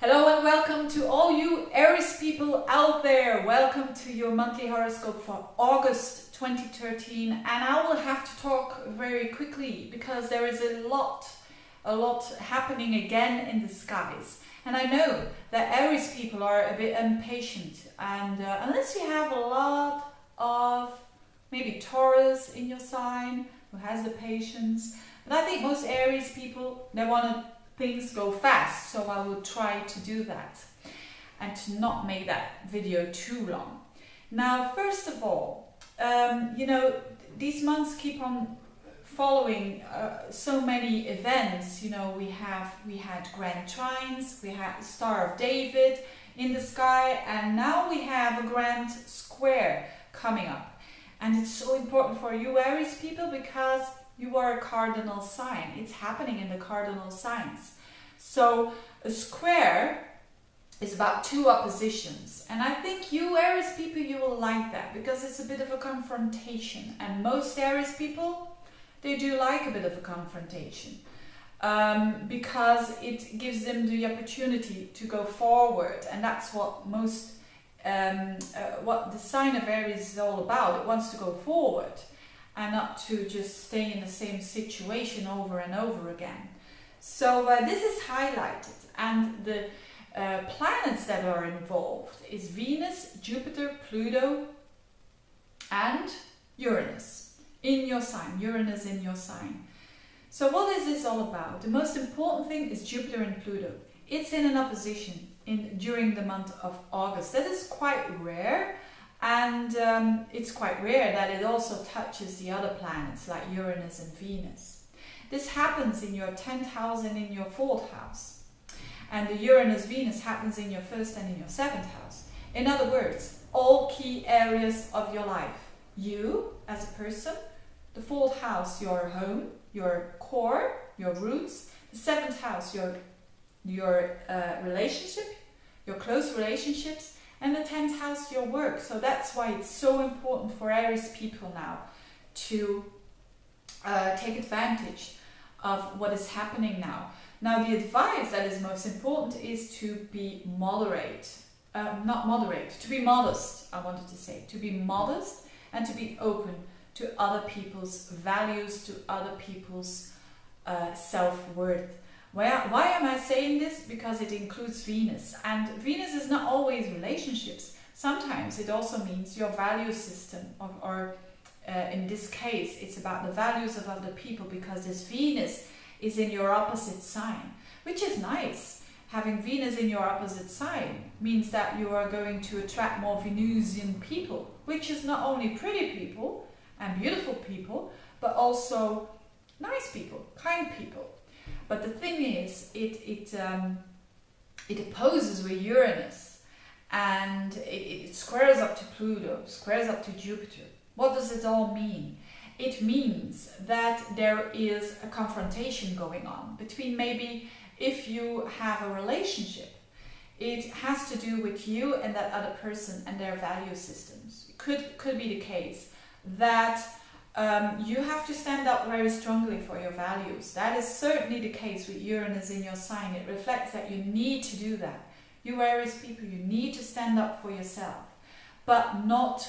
Hello and welcome to all you Aries people out there. Welcome to your monthly horoscope for August 2013. And I will have to talk very quickly because there is a lot happening again in the skies. And I know that Aries people are a bit impatient, and unless you have a lot of maybe Taurus in your sign who has the patience, but I think most Aries people, they want things go fast, so I will try to do that and to not make that video too long. Now, first of all, these months keep on following so many events. We had grand trines, we had the Star of David in the sky, and now we have a grand square coming up. And it's so important for you Aries people because you are a cardinal sign. It's happening in the cardinal signs. So a square is about two oppositions. And I think you Aries people, you will like that because it's a bit of a confrontation. And most Aries people, they do like a bit of a confrontation because it gives them the opportunity to go forward. And that's what what the sign of Aries is all about. It wants to go forward and not to just stay in the same situation over and over again. So this is highlighted, and the planets that are involved is Venus, Jupiter, Pluto and Uranus in your sign. Uranus in your sign. So what is this all about? The most important thing is Jupiter and Pluto. It's in an opposition during the month of August. That is quite rare. And it's quite rare that it also touches the other planets like Uranus and Venus. This happens in your 10th house and in your 4th house. And the Uranus-Venus happens in your 1st and in your 7th house. In other words, all key areas of your life. You as a person, the 4th house, your home, your core, your roots. The 7th house, your relationship, your close relationships. And the 10th house, your work. So that's why it's so important for Aries people now to take advantage of what is happening now. Now, the advice that is most important is to be to be modest, I wanted to say. To be modest and to be open to other people's values, to other people's self-worth. Why am I saying this? Because it includes Venus. And Venus is not always relationships. Sometimes it also means your value system, or in this case, it's about the values of other people, because this Venus is in your opposite sign, which is nice. Having Venus in your opposite sign means that you are going to attract more Venusian people, which is not only pretty people and beautiful people, but also nice people, kind people. But the thing is, it opposes with Uranus, and it squares up to Pluto, squares up to Jupiter. What does it all mean? It means that there is a confrontation going on between, maybe if you have a relationship, it has to do with you and that other person and their value systems. It could be the case that you have to stand up very strongly for your values. That is certainly the case with Uranus in your sign. It reflects that you need to do that. You Aries people, you need to stand up for yourself, but not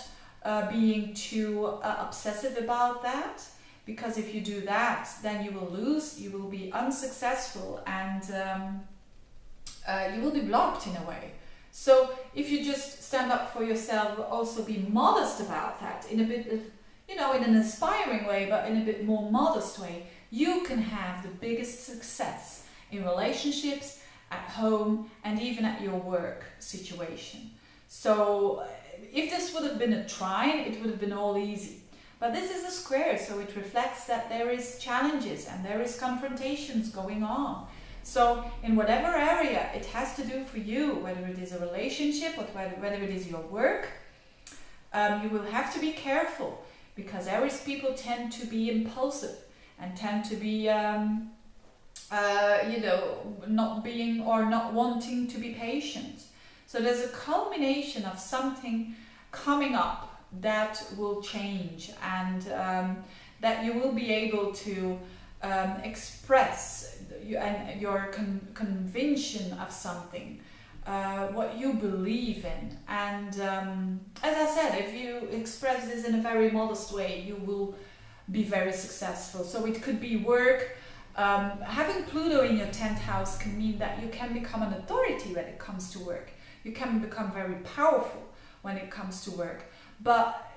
being too obsessive about that, because if you do that, then you will lose, you will be unsuccessful, and you will be blocked in a way. So if you just stand up for yourself, also be modest about that in a bit of, in an inspiring way, but in a bit more modest way, you can have the biggest success in relationships, at home, and even at your work situation. So if this would have been a trine, it would have been all easy. But this is a square, so it reflects that there is challenges and there is confrontations going on. So in whatever area it has to do for you, whether it is a relationship or whether it is your work, you will have to be careful, because Aries people tend to be impulsive and tend to be, not wanting to be patient. So there's a culmination of something coming up that will change, and that you will be able to express your conviction of something, what you believe in. And as I said, if you express this in a very modest way, you will be very successful. So it could be work. Having Pluto in your 10th house can mean that you can become an authority when it comes to work. You can become very powerful when it comes to work, but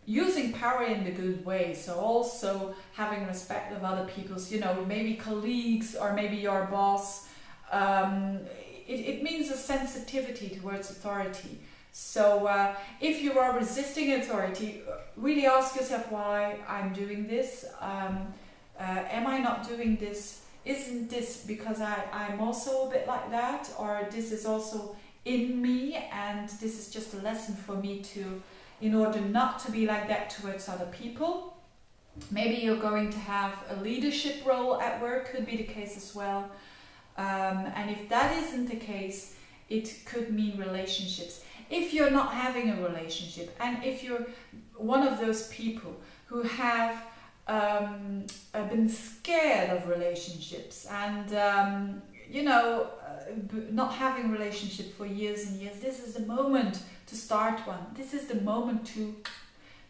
using power in the good way. So also having respect of other people's, you know, maybe colleagues or maybe your boss. It means a sensitivity towards authority. So if you are resisting authority, really ask yourself why I'm doing this. Am I not doing this? Isn't this because I'm also a bit like that? Or this is also in me and this is just a lesson for me to, in order not to be like that towards other people. Maybe you're going to have a leadership role at work, could be the case as well. And if that isn't the case, it could mean relationships. If you're not having a relationship, and if you're one of those people who have been scared of relationships and not having a relationship for years and years, this is the moment to start one. This is the moment to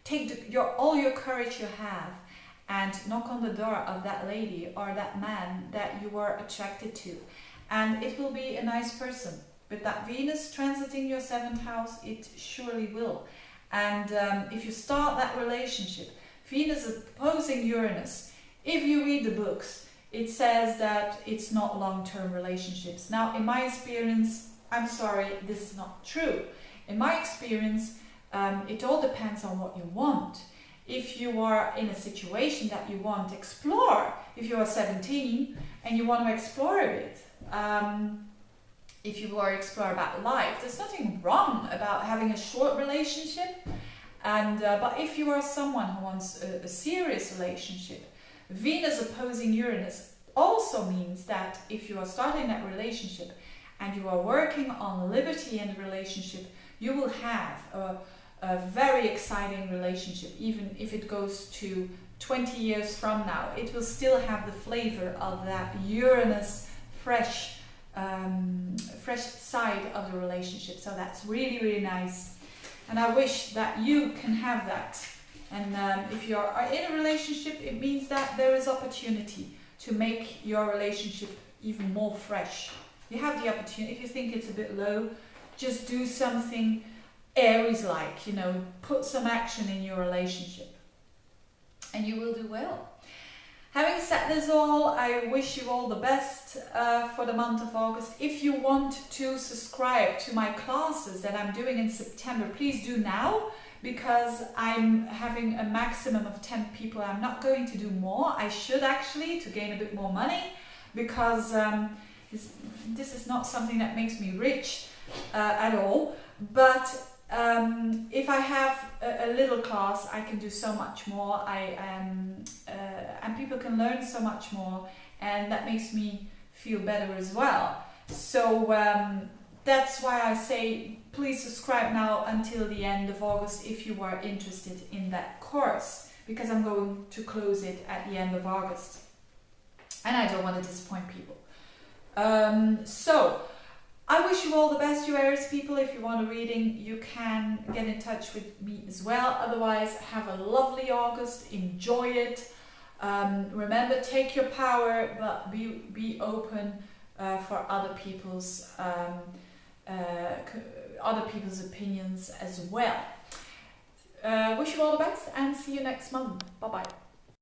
take all your courage you have and knock on the door of that lady or that man that you are attracted to. And it will be a nice person. With that Venus transiting your 7th house, it surely will. And if you start that relationship, Venus opposing Uranus, if you read the books, it says that it's not long-term relationships. Now, in my experience, I'm sorry, this is not true. In my experience, it all depends on what you want. If you are in a situation that you want to explore, if you are 17 and you want to explore a bit, if you want to explore about life, there's nothing wrong about having a short relationship. And but if you are someone who wants a serious relationship, Venus opposing Uranus also means that if you are starting that relationship and you are working on liberty in the relationship, you will have a very exciting relationship. Even if it goes to 20 years from now, it will still have the flavor of that Uranus fresh side of the relationship. So that's really, really nice. And I wish that you can have that. And if you are in a relationship, it means that there is opportunity to make your relationship even more fresh. You have the opportunity. If you think it's a bit low, just do something Aries-like, you know, put some action in your relationship and you will do well. Having said this all, I wish you all the best for the month of August. If you want to subscribe to my classes that I'm doing in September, please do now, because I'm having a maximum of 10 people. I'm not going to do more. I should actually, to gain a bit more money, because this is not something that makes me rich at all. But if I have a little class, I can do so much more. And people can learn so much more, and that makes me feel better as well. So that's why I say please subscribe now until the end of August if you are interested in that course, because I'm going to close it at the end of August and I don't want to disappoint people. So I wish you all the best, you Aries people. If you want a reading, you can get in touch with me as well. Otherwise, have a lovely August. Enjoy it. Remember, take your power, but be open for other people's opinions as well. Wish you all the best and see you next month. Bye bye.